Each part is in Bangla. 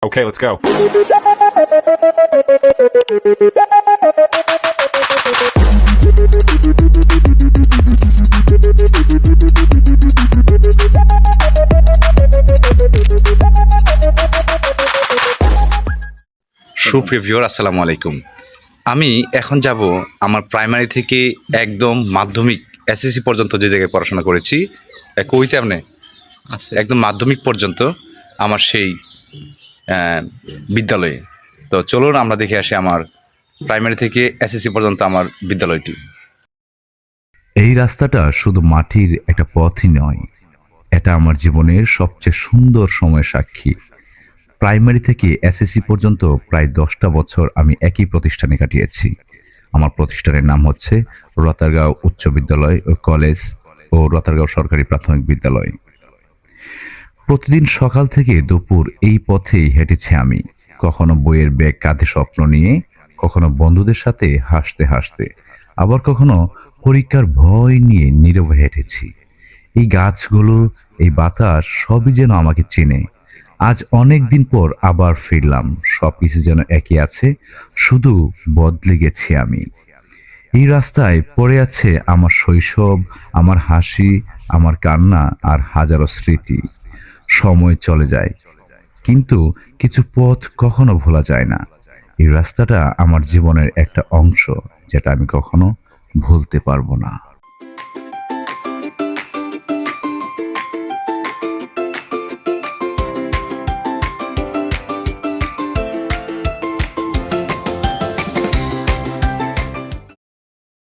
Okay, let's go. সুপ্রিয় ভিউয়ার, আসসালামু আলাইকুম। আমি এখন যাব আমার প্রাইমারি থেকে একদম মাধ্যমিক এসএসসি পর্যন্ত যে জায়গায় পড়াশোনা করেছি, কইতে আপনি একদম মাধ্যমিক পর্যন্ত আমার সেই বিদ্যালয়ে। তো চলুন আমরা দেখে আসি আমার প্রাইমারি থেকে এসএসসি পর্যন্ত আমার বিদ্যালয়টি। এই রাস্তাটা শুধু মাটির একটা পথই নয়, এটা আমার জীবনের সবচেয়ে সুন্দর সময় সাক্ষী। প্রাইমারি থেকে এসএসসি পর্যন্ত প্রায় 10টা বছর আমি একই প্রতিষ্ঠানে কাটিয়েছি। আমার প্রতিষ্ঠানের নাম হচ্ছে রতারগাঁও উচ্চ বিদ্যালয় ও কলেজ ও রতারগাঁও সরকারি প্রাথমিক বিদ্যালয়। প্রতিদিন সকাল থেকে দুপুর এই পথেই হেঁটেছি আমি, কখনো বইয়ের ব্যাগ কাঁধে স্বপ্ন নিয়ে, কখনো বন্ধুদের সাথে হাসতে হাসতে, আবার কখনো পরীক্ষার ভয় নিয়ে নীরবে হেঁটেছি। এই গাছগুলো, এই বাতাস সবই যেন আমাকে চেনে। আজ অনেক দিন পর আবার ফিরলাম, সবকিছু যেন একই আছে, শুধু বদলে গেছি আমি। এই রাস্তায় পড়ে আছে আমার শৈশব, আমার হাসি, আমার কান্না আর হাজারো স্মৃতি। সময় চলে যায়, কিন্তু কিছু পথ কখনো ভোলা যায় না। এই রাস্তাটা আমার জীবনের একটা অংশ, যেটা আমি কখনো ভুলতে পারবো না।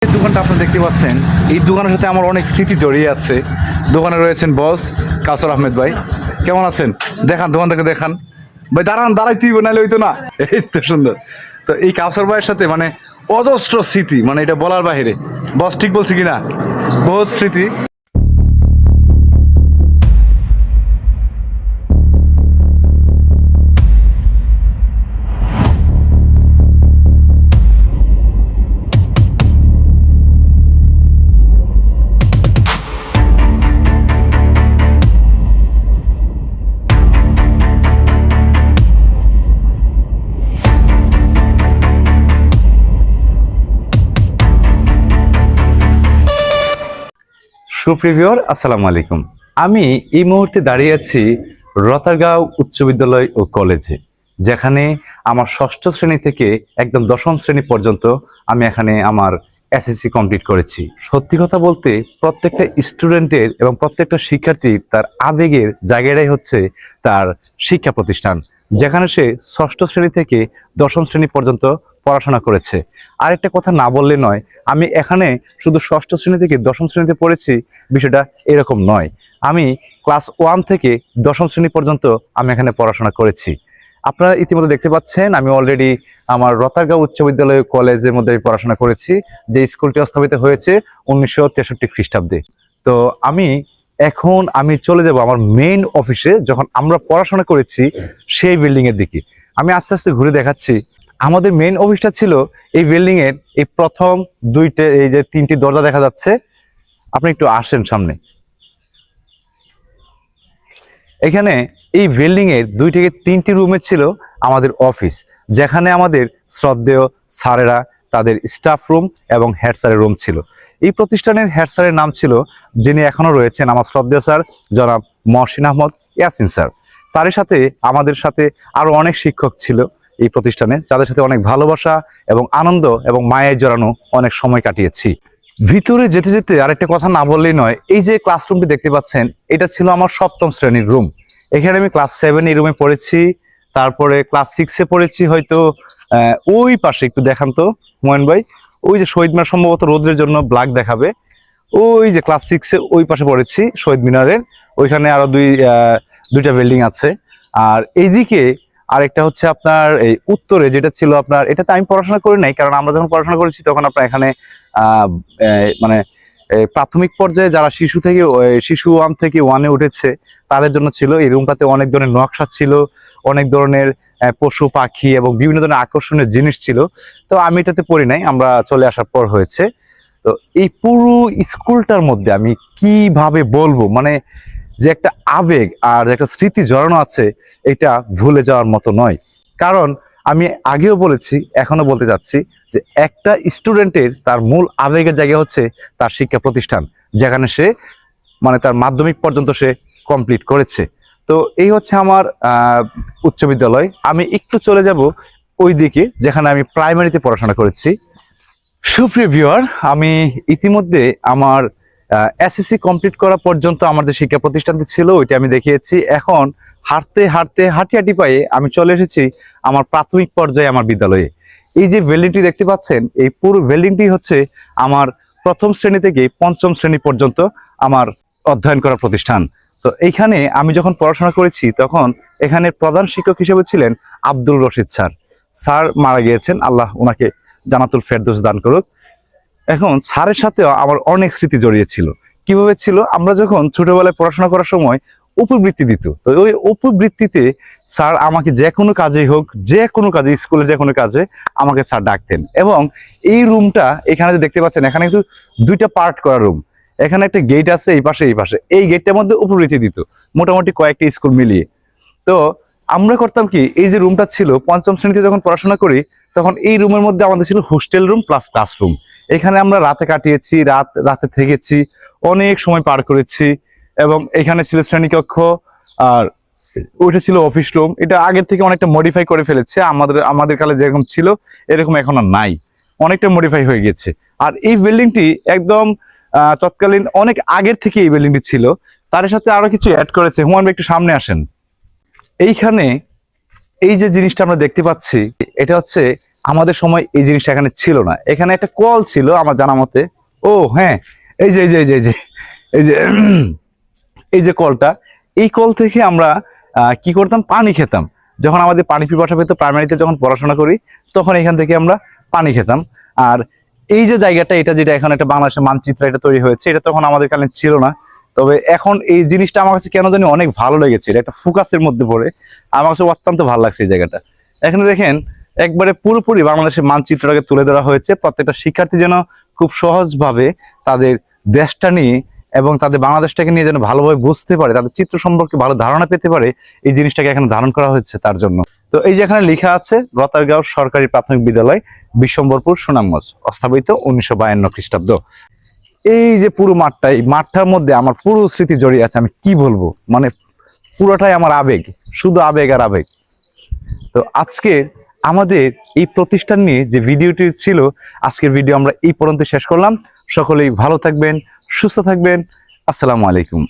এই দোকানটা আপনি দেখতে পাচ্ছেন, এই দোকানের সাথে আমার অনেক স্মৃতি জড়িয়ে আছে। দোকানে রয়েছেন বস কাউসার আহমেদ ভাই। কেমন আছেন? দেখান, দোকান থেকে দেখান ভাই। দাঁড়াইতেই নাহলে হইতো না। এই তো সুন্দর। তো এই কাউসার ভাইয়ের সাথে মানে অজস্র স্মৃতি, মানে এটা বলার বাহিরে। বস ঠিক বলছি কিনা? বহুত স্মৃতি। সুপ্রিয় ভিউয়ার, আসসালামু আলাইকুম। আমি এই মুহূর্তে দাঁড়িয়ে আছি রতারগাঁও উচ্চ বিদ্যালয় ও কলেজে, যেখানে আমার ষষ্ঠ শ্রেণী থেকে একদম দশম শ্রেণী পর্যন্ত আমি এখানে আমার এসএসসি কমপ্লিট করেছি। সত্যি কথা বলতে প্রত্যেকটা স্টুডেন্টের এবং প্রত্যেকটা শিক্ষার্থীর তার আবেগের জায়গাটাই হচ্ছে তার শিক্ষা প্রতিষ্ঠান, যেখানে সে ষষ্ঠ শ্রেণী থেকে দশম শ্রেণী পর্যন্ত পড়াশোনা করেছে। আরেকটা কথা না বললে নয়, আমি এখানে শুধু ষষ্ঠ শ্রেণী থেকে দশম শ্রেণীতে পড়েছি, বিষয়টা এরকম নয়। আমি ক্লাস 1 থেকে দশম শ্রেণী পর্যন্ত আমি এখানে পড়াশোনা করেছি। আপনারা ইতিমধ্যে দেখতে পাচ্ছেন আমি অলরেডি আমার রতারগাঁও উচ্চ বিদ্যালয় কলেজের মধ্যে পড়াশোনা করেছি, যে স্কুলটি স্থাপিত হয়েছে 1963 খ্রিস্টাব্দে। তো আমি চলে যাব আমার মেইন অফিসে, যখন আমরা পড়াশোনা করেছি সেই বিল্ডিং এর দিকে। আমি আস্তে আস্তে ঘুরে দেখাচ্ছি। আমাদের মেইন অফিসটা ছিল এই বিল্ডিং এর এই প্রথম এই যে 3টি দরজা দেখা যাচ্ছে। আপনি একটু আসেন সামনে। এখানে এই বিল্ডিং এর 2 থেকে 3টি রুমে ছিল আমাদের অফিস, যেখানে আমাদের শ্রদ্ধেয় স্যারেরা তাদের স্টাফ রুম এবং হেড স্যারের রুম ছিল। এই প্রতিষ্ঠানের হেড স্যারের নাম ছিল, যিনি এখনো রয়েছেন, আমার শ্রদ্ধেয় স্যার জনাব মহসিন আহমদ ইয়াসিন স্যার। তারই সাথে আমাদের সাথে আরো অনেক শিক্ষক ছিল এই প্রতিষ্ঠানে, যাদের সাথে অনেক ভালোবাসা এবং আনন্দ এবং মায়ায় জড়ানো অনেক সময় কাটিয়েছি। ভিতরে যেতে যেতে আরেকটা কথা না বললেই নয়, এই যে ক্লাসরুমটি দেখতে পাচ্ছেন, এটা ছিল আমার 7ম শ্রেণীর রুম। এখানে আমি ক্লাস 7 এই রুমে পড়েছি, তারপরে ক্লাস 6-এ পড়েছি হয়তো ওই পাশে। একটু দেখান তো মোয়েন ভাই, ওই যে শহীদ মিনার, সম্ভবত রোদের জন্য ব্ল্যাক দেখাবে। ওই যে ক্লাস 6-এ ওই পাশে পড়েছি শহীদ মিনারের ওইখানে। আরো দুইটা বিল্ডিং আছে। আর এইদিকে আরেকটা হচ্ছে আপনার এই উত্তরে যেটা ছিল আপনার, এটাতে আমি পড়াশোনা করি নাই, কারণ আমরা যখন পড়াশোনা করেছি তখন আপনার এখানে মানে প্রাথমিক পর্যায়ে যারা শিশু 1 থেকে 1-এ উঠেছে তাদের জন্য ছিল। এই রুমটাতে অনেক ধরনের নকশা ছিল, অনেক ধরনের পশু পাখি এবং বিভিন্ন ধরনের আকর্ষণীয় জিনিস ছিল। তো আমি এটাতে পড়ি নাই, আমরা চলে আসার পর হয়েছে। তো এই পুরো স্কুলটার মধ্যে আমি কিভাবে বলবো, মানে যে একটা আবেগ আর একটা স্মৃতি জড়ানো আছে, এটা ভুলে যাওয়ার মতো নয়। কারণ আমি আগেও বলেছি, এখনো বলতে চাচ্ছি যে একটা স্টুডেন্টের তার মূল আবেগের জায়গা হচ্ছে তার শিক্ষা প্রতিষ্ঠান, যেখানে সে মানে তার মাধ্যমিক পর্যন্ত সে কমপ্লিট করেছে। তো এই হচ্ছে আমার উচ্চ বিদ্যালয়। আমি একটু চলে যাব ওই দিকে যেখানে আমি প্রাইমারিতে পড়াশোনা করেছি। সুপ্রিয় ভিউয়ার, আমি ইতিমধ্যে আমার এসএসসি কমপ্লিট করা পর্যন্ত আমার যে শিক্ষা প্রতিষ্ঠানটি ছিল ওইটা আমি দেখিয়েছি। এখন হাঁটতে হাঁটতে হাঁটি পায়ে আমি চলে এসেছি আমার প্রাথমিক পর্যায়ে আমার বিদ্যালয়ে। এই যে বিল্ডিংটি দেখতে পাচ্ছেন, এই পুরো বিল্ডিংটি হচ্ছে আমার প্রথম শ্রেণী থেকে পঞ্চম শ্রেণী পর্যন্ত আমার অধ্যয়ন করা প্রতিষ্ঠান। তো এইখানে আমি যখন পড়াশোনা করেছি তখন এখানে প্রধান শিক্ষক হিসেবে ছিলেন আব্দুল রশিদ স্যার। স্যার মারা গিয়েছেন, আল্লাহ ওনাকে জান্নাতুল ফেরদৌস দান করুক। এখন স্যারের সাথেও আমার অনেক স্মৃতি জড়িয়ে ছিল। কিভাবে ছিল, আমরা যখন ছোটবেলায় পড়াশোনা করার সময় উপবৃত্তি দিত, তো ওই উপবৃত্তিতে স্যার আমাকে যে কোনো কাজেই হোক, যে কোনো কাজে, স্কুলে যে কোনো কাজে আমাকে স্যার ডাকতেন। এবং এই রুমটা এখানে যে দেখতে পাচ্ছেন, এখানে কিন্তু দুইটা পার্ট করা রুম। এখানে একটা গেট আছে, এই পাশে এই পাশে, এই গেটটার মধ্যে উপবৃত্তি দিত মোটামুটি কয়েকটি স্কুল মিলিয়ে। তো আমরা করতাম কি, এই যে রুমটা ছিল পঞ্চম শ্রেণীতে যখন পড়াশোনা করি তখন এই রুমের মধ্যে আমাদের ছিল হোস্টেল রুম প্লাস ক্লাসরুম। এখানে আমরা রাতে কাটিয়েছি, রাতে থেকেছি, অনেক সময় পার করেছি। এবং এখানে ছিল শ্রেণীকক্ষ, আর ওইটা ছিল অফিস রুম। এটা আগের থেকে অনেকটা মডিফাই করে ফেলেছে, আমাদের কালে যেরকম ছিল এরকম এখন আর নাই, অনেকটা মডিফাই হয়ে গেছে। আর এই বিল্ডিংটি একদম তৎকালীন অনেক আগের থেকে এই বিল্ডিংটি ছিল, তার সাথে আরো কিছু অ্যাড করেছে। হুমায়ুন ভাই একটু সামনে আসেন। এইখানে এই যে জিনিসটা আমরা দেখতে পাচ্ছি, এটা হচ্ছে আমাদের সময় এই জিনিসটা এখানে ছিল না। এখানে একটা কল ছিল আমার জানা মতে। ও হ্যাঁ, এই যে এই যে এই যে এই যে এই যে এই যে কলটা, এই কল থেকে আমরা কি করতাম, পানি খেতাম। যখন আমাদের পানি পিপাসা পেত, প্রাইমারিতে যখন পড়াশোনা করি তখন এখান থেকে আমরা পানি খেতাম। আর এই যে জায়গাটা, এটা যেটা এখন একটা বাংলাদেশের মানচিত্র এটা তৈরি হয়েছে, এটা তখন আমাদের কালে ছিল না। তবে এখন এই জিনিসটা আমার কাছে কেন জানি অনেক ভালো লেগেছে, এটা একটা ফোকাসের মধ্যে পড়ে আমার কাছে অত্যন্ত ভালো লাগছে এই জায়গাটা। এখানে দেখেন একবারে পুরোপুরি বাংলাদেশের মানচিত্রটাকে তুলে ধরা হয়েছে। প্রত্যেকটা শিক্ষার্থী যেন খুব সহজভাবে তাদের দেশটা নিয়ে এবং তাদের বাংলাদেশটাকে নিয়ে যেন ভালোভাবে বুঝতে পারে, তাদের চিত্র সম্পর্কে ভালো ধারণা পেতে পারে, এই জিনিসটাকে এখানে ধারণ করা হয়েছে তার জন্য। তো এই যে এখানে লেখা আছে গতারগাঁও সরকারি প্রাথমিক বিদ্যালয়, বিশ্বম্বরপুর, সুনামগঞ্জ, স্থাপিত 1952 খ্রিস্টাব্দ। এই যে পুরো মাঠটা, এই মাঠটার মধ্যে আমার পুরো স্মৃতি জড়িয়ে আছে। আমি কি বলবো, মানে পুরোটাই আমার আবেগ, শুধু আবেগ আর আবেগ। তো আজকে আমাদের এই প্রতিষ্ঠান নিয়ে যে ভিডিওটি ছিল, আজকের ভিডিও আমরা এই পর্যন্ত শেষ করলাম। সকলেই ভালো থাকবেন, সুস্থ থাকবেন। আসসালামু আলাইকুম।